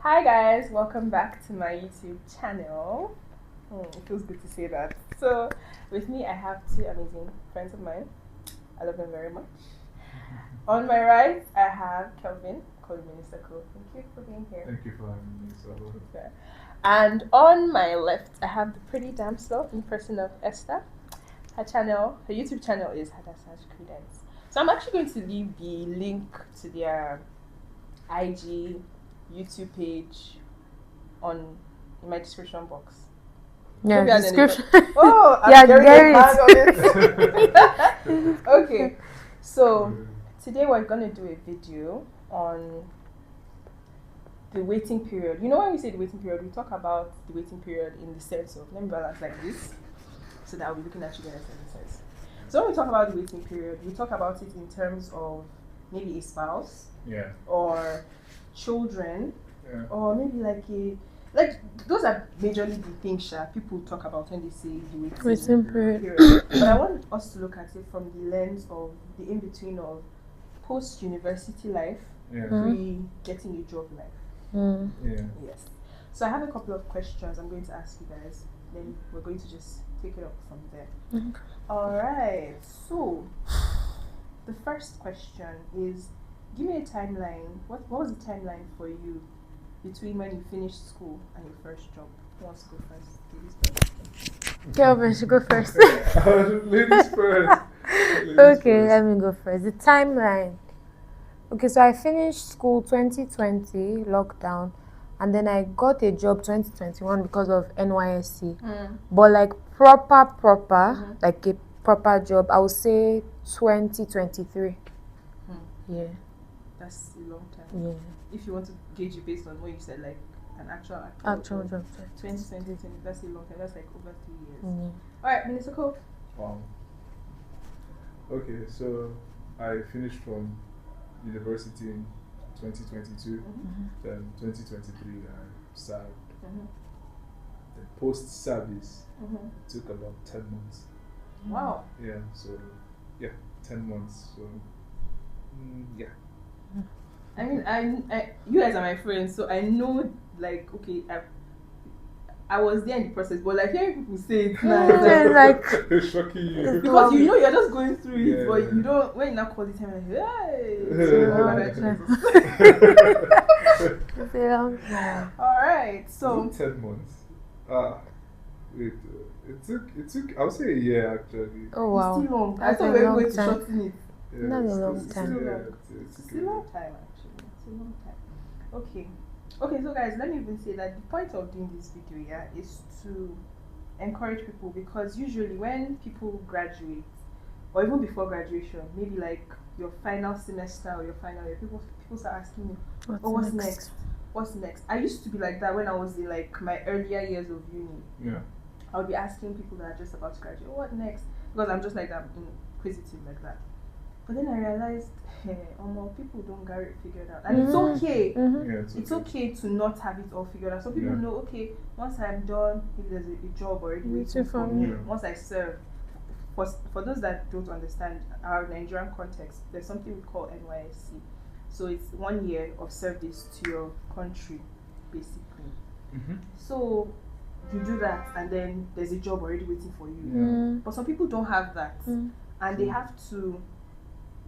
Hi guys, welcome back to my YouTube channel. It feels good to say that. So, with me I have two amazing friends of mine. I love them very much. On my right I have Kelvin, called Minister Co. Thank you for being here. Thank you for having me. Okay. And on my left I have the pretty damsel in person of Esther. Her YouTube channel is Hadassah Credence. So I'm actually going to leave the link to their IG, YouTube page in my description box. Yeah, description. Oh, I'm yeah, getting the hang of it. Okay, so today we're gonna do a video on the waiting period. You know, when we say the waiting period, we talk about the waiting period in the sense of, let me balance like this, so that I'll be looking at you guys in the sense. So when we talk about the waiting period, we talk about it in terms of maybe a spouse, or children, or maybe like those are majorly the things people talk about when they say the waiting period. But I want us to look at it from the lens of the in between of post-university life, pre getting a job life. Yes. So I have a couple of questions I'm going to ask you guys. Then we're going to just take it up from there. Okay. All right. So the first question is, give me a timeline. What was the timeline for you between when you finished school and your first job? Who wants to go first? Ladies first. Kelvin should go first. Ladies first. Okay, let me go first. The timeline. Okay, so I finished school 2020, lockdown, and then I got a job 2021 because of NYSC. But like proper, like a proper job, I would say 2023. Yeah. That's a long time. Yeah. If you want to gauge it based on what you said, like an actual job. 2020, that's a long time. That's like over 3 years. Yeah. Alright, Minister Cole. Wow. Okay, so I finished from university in 2022. Then 2023 I served. Then post-service took about 10 months. Wow. Yeah, so 10 months. So yeah. I mean, you guys are my friends, so I know, like, okay, I was there in the process, but like hearing people say it now, it's shocking you. Because you know you're just going through it, but you don't, when you now call the time, like, hey, It's a long time. Alright, so 10 months. Wait, it took I would say a year actually. Oh wow. It's still long. That's I thought a we were long going to time. shorten it. Yeah, Not a it's long still- time. It's a long time actually. It's a long time. Okay, so guys, let me even say that the point of doing this video, is to encourage people, because usually when people graduate, or even before graduation, maybe like your final semester or your final year, people start asking me, what's next? What's next? I used to be like that when I was in like my earlier years of uni. Yeah. I would be asking people that are just about to graduate, what next? Because I'm just like that, inquisitive like that. But then I realized, people don't get it figured out. And it's okay. Yeah, It's okay to not have it all figured out. So people know, okay, once I'm done, if there's a job already waiting for me, once I serve. For those that don't understand our Nigerian context, there's something we call NYSC. So it's 1 year of service to your country, basically. So you do that, and then there's a job already waiting for you. But some people don't have that, and they have to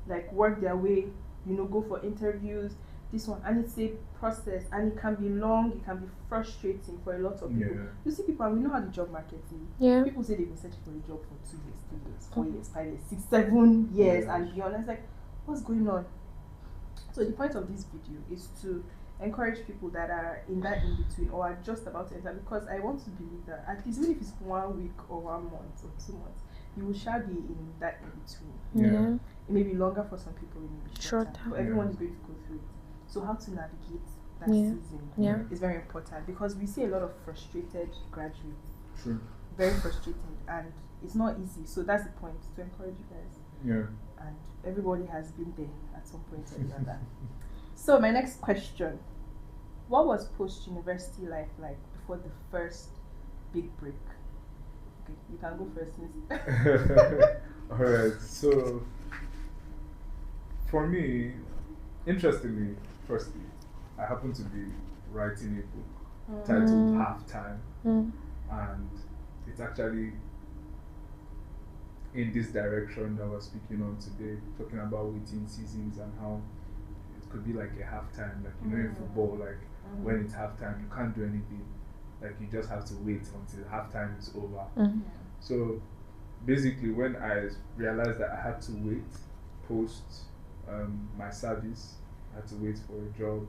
like work their way, go for interviews, this one, and it's a process, and it can be long, it can be frustrating for a lot of people. You see people, and we know how the job market is. People say they've been searching for a job for 2 years, 3 years, 4 years, 5 years, 6, 7 years, and beyond. It's like, what's going on? So the point of this video is to encourage people that are in that in between, or are just about to enter, because I want to believe that at least even if it's 1 week or 1 month or 2 months, you shall be in that in between. It may be longer for some people, it may be shorter. But everyone is going to go through it. So how to navigate that season is very important, because we see a lot of frustrated graduates. True. Very frustrated, and it's not easy. So that's the point, to encourage you guys. And everybody has been there at some point or the other. So my next question: what was post-university life like before the first big break? Okay, you can go first, Miss. Alright, so for me, interestingly, firstly, I happen to be writing a book titled Halftime, and it's actually in this direction that we're speaking on today, talking about waiting seasons and how it could be like a halftime, like in football, like when it's halftime, you can't do anything, like you just have to wait until halftime is over. So basically, when I realized that I had to wait post my service, I had to wait for a job,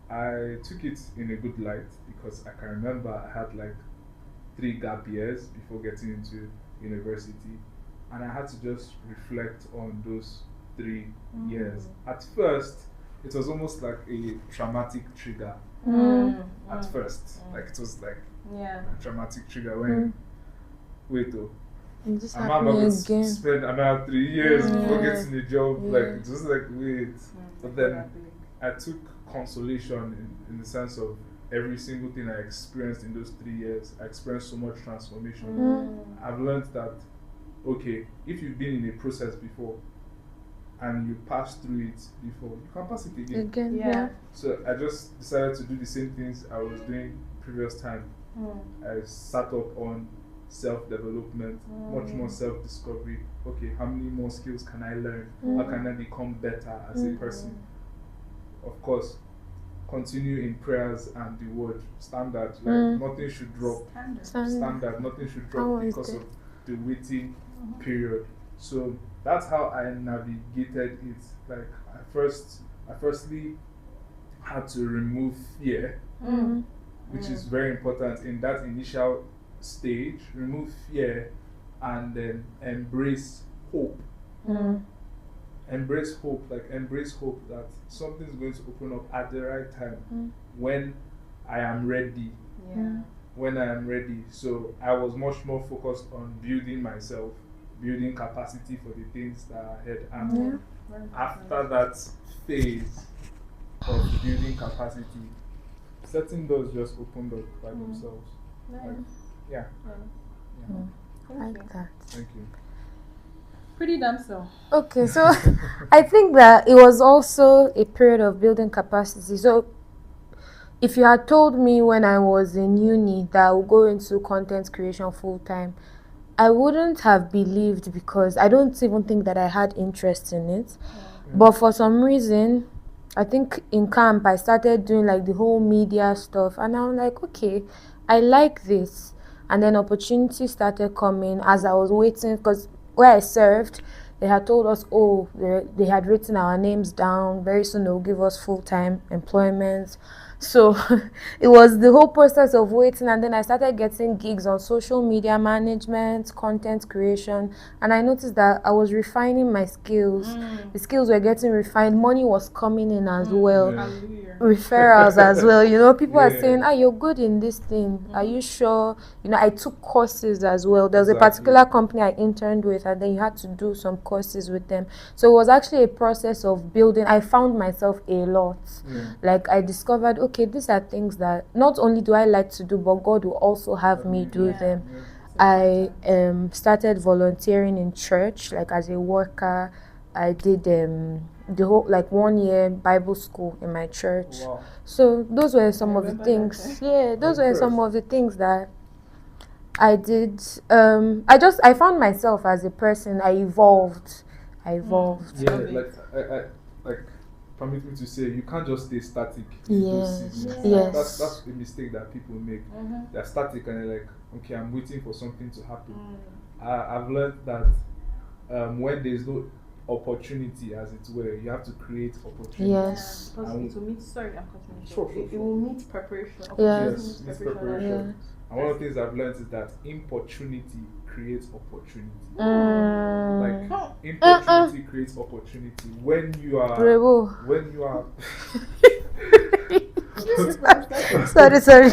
I took it in a good light because I can remember I had like 3 gap years before getting into university, and I had to just reflect on those 3 years. At first, it was almost like a traumatic trigger. At first, like it was like a traumatic trigger when wait though. I'm not going to spend another 3 years before getting a job. Like it was like wait, but then I took consolation in the sense of every single thing I experienced in those 3 years. I experienced so much transformation. I've learned that okay, if you've been in a process before and you passed through it before, you can pass it again. So I just decided to do the same things I was doing previous time. I sat up on self-development, much more self-discovery. Okay, how many more skills can I learn? How can I become better as a person? Of course, continue in prayers and the word. Standard, like nothing should drop. Standard, nothing should drop because of the waiting period. So that's how I navigated it. Like I firstly had to remove fear, which is very important in that initial stage. Remove fear and then embrace hope. Embrace hope, like embrace hope that something's going to open up at the right time when I am ready. When I am ready. So I was much more focused on building myself, building capacity for the things that are ahead. And after that phase of building capacity, certain doors just opened up by themselves. Like, I like that. Thank you. Pretty damn so. Okay, so I think that it was also a period of building capacity. So if you had told me when I was in uni that I would go into content creation full time, I wouldn't have believed because I don't even think that I had interest in it. But for some reason, I think in camp I started doing like the whole media stuff, and I'm like, okay, I like this. And then opportunities started coming as I was waiting, because where I served, they had told us, oh, they had written our names down. Very soon they'll give us full-time employment. So it was the whole process of waiting, and then I started getting gigs on social media management, content creation, and I noticed that I was refining my skills. The skills were getting refined. Money was coming in as well. Referrals as well. You know, people are saying, you're good in this thing. Are you sure? You know, I took courses as well. There was a particular company I interned with, and then you had to do some courses with them. So it was actually a process of building. I found myself a lot. Like I discovered, okay, these are things that not only do I like to do, but God will also have me do them. I started volunteering in church, like as a worker. I did the whole, like 1 year Bible school in my church. So those were some of the things. Those were some of the things that I did. I found myself as a person. I evolved. Like permit me to say, you can't just stay static in those seasons. That's a mistake that people make. They're static and they're like, okay, I'm waiting for something to happen. I've learned that when there's no opportunity, as it were, you have to create opportunity. Because it will meet, sorry, I'm continuing. It will meet preparation. Meets preparation. And one of the things I've learned is that importunity creates opportunity. Like importunity creates opportunity. When you are sorry.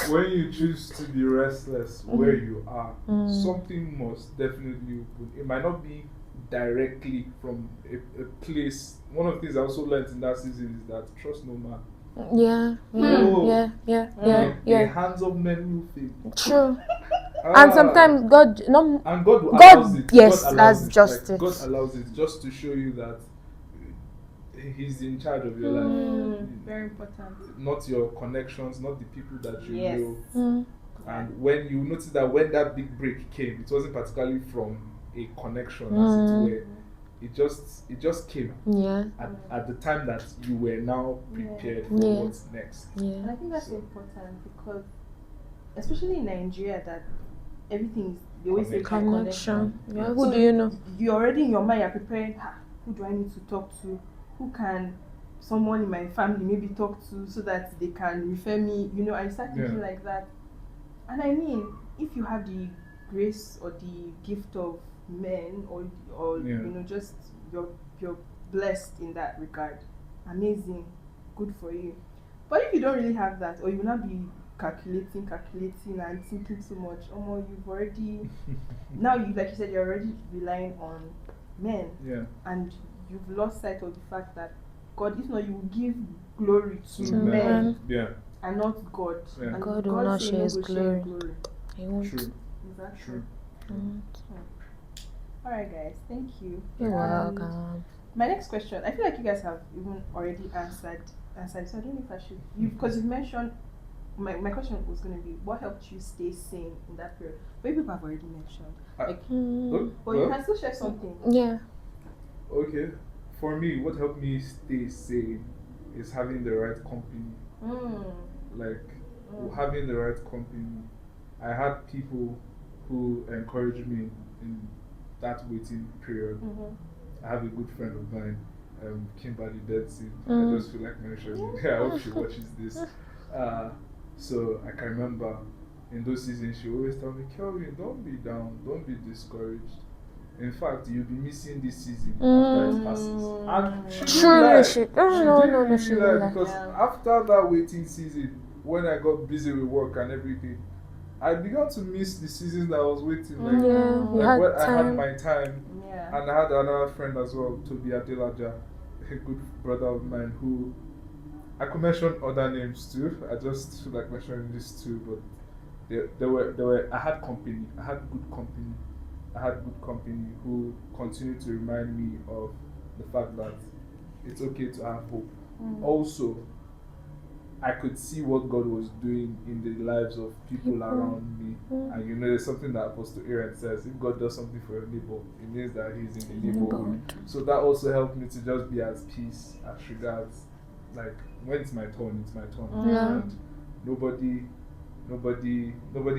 When you choose to be restless where you are, something must definitely open. It might not be directly from a place. One of the things I also learned in that season is that trust no man. The hands of men will fail. True. And sometimes God allows it. Yes, God that's it. just like, it. God allows it just to show you that he's in charge of your life. Very important. Not your connections, not the people that you know. And when you notice that when that big break came, it wasn't particularly from a connection as it were. It just came at the time that you were now prepared for what's next. And I think that's important because, especially in Nigeria, that everything is, they always say connection. Yeah, who do you know? You already in your mind are preparing. Who do I need to talk to? Who can someone in my family maybe talk to so that they can refer me? You know, I start thinking like that. And I mean, if you have the grace or the gift of men, or you know, just you're blessed in that regard, amazing, good for you. But if you don't really have that, or you will not be calculating and thinking too much, you've already now, you, like you said, you're already relying on men, and you've lost sight of the fact that God, if not, you will give glory to men, and not God. And God will not share His glory. He won't. True. Exactly. Alright, guys, thank you. You're welcome. My next question, I feel like you guys have even already answered, so I don't know if I should, because you've mentioned, my question was going to be, what helped you stay sane in that period? But people have already mentioned. But you can still share something. Yeah. Okay. For me, what helped me stay sane is having the right company. Having the right company. I had people who encouraged me in that waiting period. I have a good friend of mine, Kimberly Deadsy. I just feel like mentioning. I hope she watches this. So I can remember in those seasons she always told me, Kelvin, don't be down, don't be discouraged. In fact, you'll be missing this season after it passes. And she because after that waiting season, when I got busy with work and everything, I began to miss the seasons that I was waiting. When I had my time. And I had another friend as well, Toby Adelaja, a good brother of mine, who I could mention other names too. I just feel like mentioning these two, but they were. I had company. I had good company who continued to remind me of the fact that it's okay to have hope. Also, I could see what God was doing in the lives of people around me. And you know, there's something that Apostle Aaron says, if God does something for your neighbor, it means that He's in the neighborhood. So that also helped me to just be at peace as regards, like, when it's my turn, it's my turn. And nobody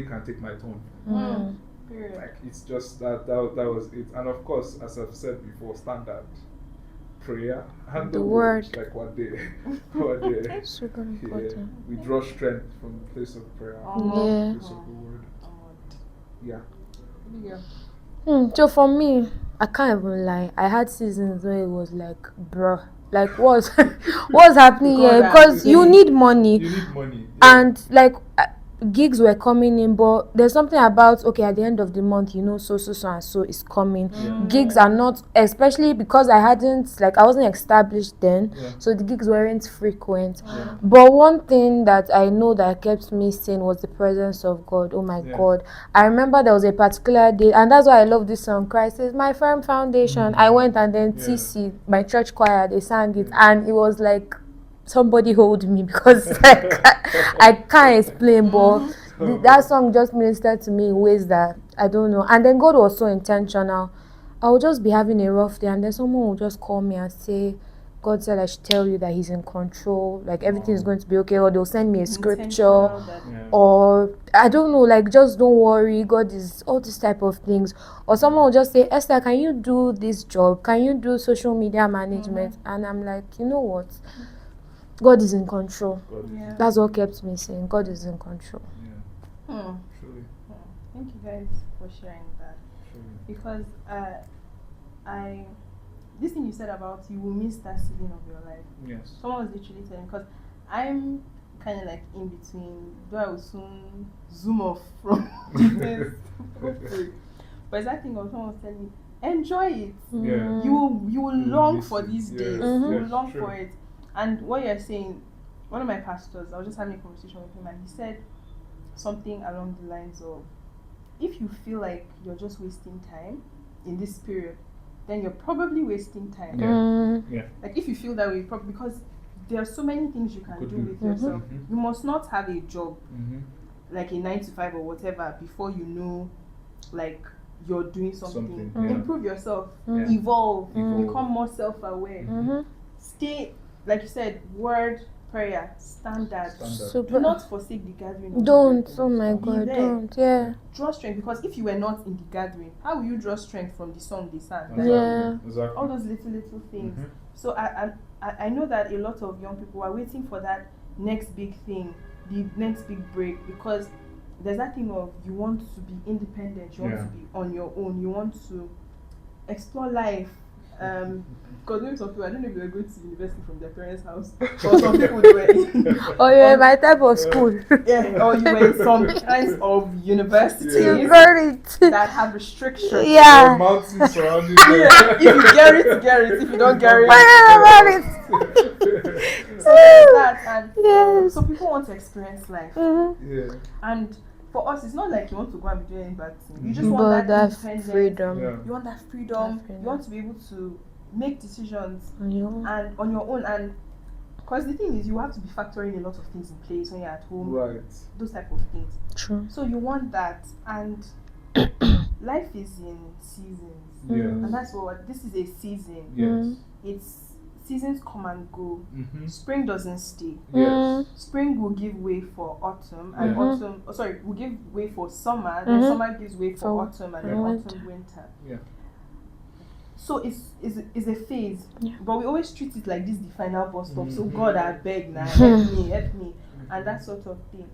can take my turn. Like, it's just that was it. And of course, as I've said before, standard prayer and the word. Like what day super important. We draw strength from the place of prayer, the place of the word. So for me, I can't even lie. I had seasons where it was like, bruh, like what's happening here? Because you need money. And like gigs were coming in, but there's something about, okay, at the end of the month, you know, so and so is coming. Gigs are not, especially because I wasn't established then, so the gigs weren't frequent. But one thing that I know that kept me sane was the presence of God. Oh my God. I remember there was a particular day, and that's why I love this song, Christ is my firm foundation. I went, and then TC, my church choir, they sang it, and it was like, somebody hold me, because like, I can't explain, but that song just ministered to me in ways that I don't know. And then God was so intentional. I would just be having a rough day, and then someone would just call me and say, God said I should tell you that He's in control, like everything is going to be okay, or they'll send me a scripture, or I don't know, like just don't worry, God is, all these type of things. Or someone will just say, Esther, can you do this job? Can you do social media management? And I'm like, you know what? God is in control. That's what kept me saying, God is in control. Truly. Thank you guys for sharing that. Because this thing you said about you will miss that season of your life. Yes. Someone was literally saying, because I'm kind of like in between, though I will soon zoom off from this, hopefully. But it's that thing of someone was telling me, enjoy it. You will long for these days. You will long for it. And what you're saying, one of my pastors, I was just having a conversation with him, and he said something along the lines of, if you feel like you're just wasting time in this period, then you're probably wasting time. Like if you feel that way, probably because there are so many things you can do with yourself. You must not have a job, like a 9 to 5 or whatever, before you know, like, you're doing something. Improve yourself, evolve, become more self-aware. Stay, like you said, word, prayer, standard. Do not forsake the gathering. Don't. Oh my God, don't. Yeah. Draw strength, because if you were not in the gathering, how will you draw strength from the song they sang? Exactly. All those little things. So I know that a lot of young people are waiting for that next big thing, the next big break, because there's that thing of you want to be independent, you want to be on your own, you want to explore life. Because maybe some people, I don't know if they were going to university from their parents' house, or some people were in, or you're in my type of school. Or you were in some kinds of universities that have restrictions. Mountains surrounding if you get it, get it. If you don't get it, so that, and so people want to experience life. And for us, it's not like you want to go and be doing any bad thing. You just want that freedom. You want that freedom. You want to be able to make decisions on your own. And because the thing is, you have to be factoring a lot of things in place when you're at home. Those type of things. True. So you want that, and life is in seasons. And that's what this is, a season. It's seasons come and go. Spring doesn't stay. Spring will give way for autumn, and autumn will give way for summer, then summer gives way for autumn, and then autumn winter. So it's a phase, but we always treat it like this the final bus stop. So God, I beg now, help me, and that sort of thing.